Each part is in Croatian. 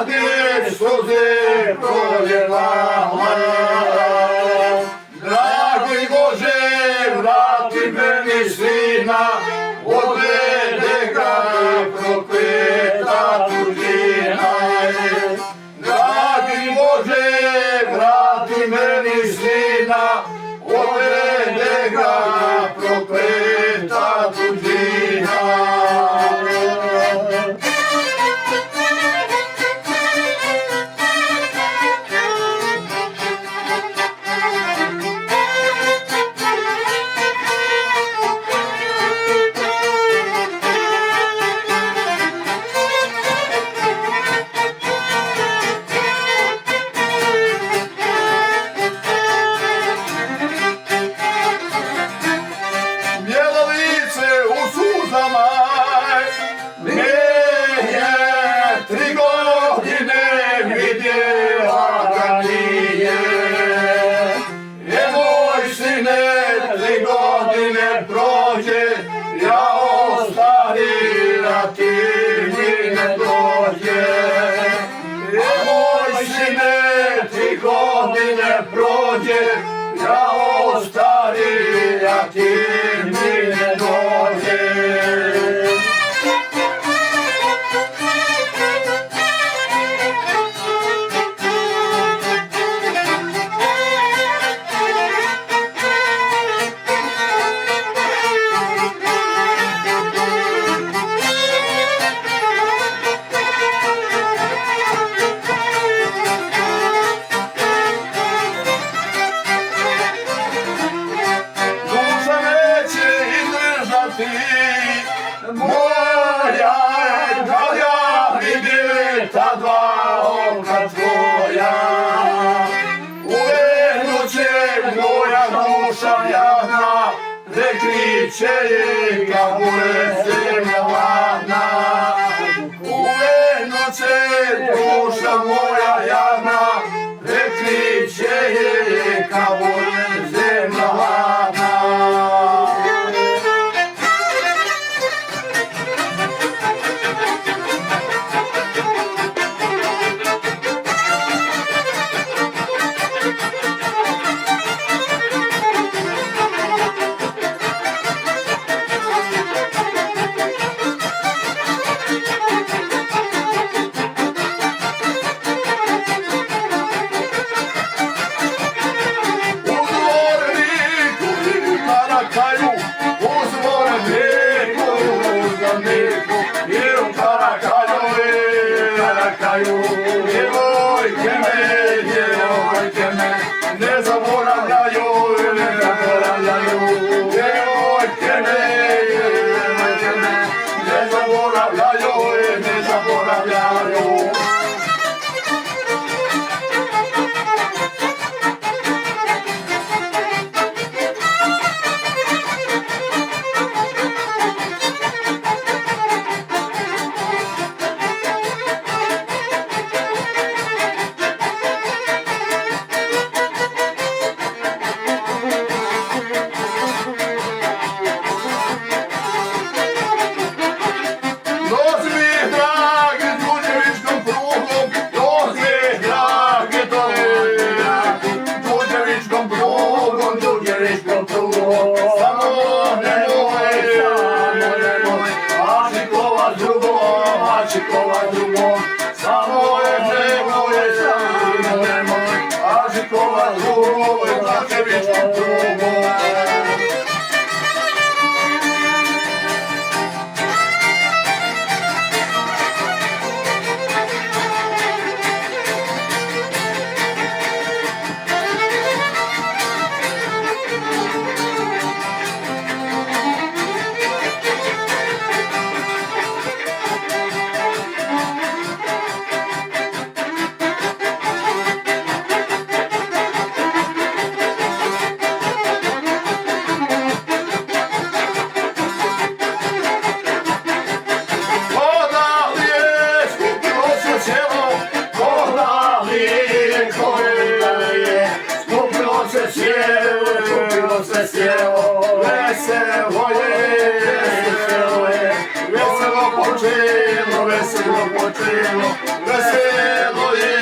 Rade suze proljeva moja. Dragi Bože, vrati meni sina, odvede ga prokleta tuđina. Dragi Bože, vrati meni sina, odvede ga prokleta tuđina. Prođe, ja ostari, a ti mi ne dođe. Moja, da ja vidim ta dva oka tvoja, ujedno će moja duša jadna, prekriće je kao zemlja ladna. Ujedno će duša moja jadna, prekriće je kao zemlja ladna. Ne zaboravljaju, ne zaboravljaju. veselo počelo, veselo je,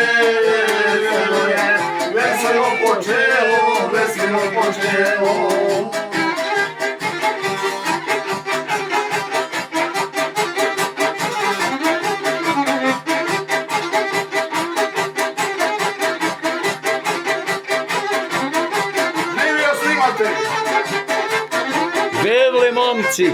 veselo počelo, veselo počelo. Živio snimatelj! Živli momci!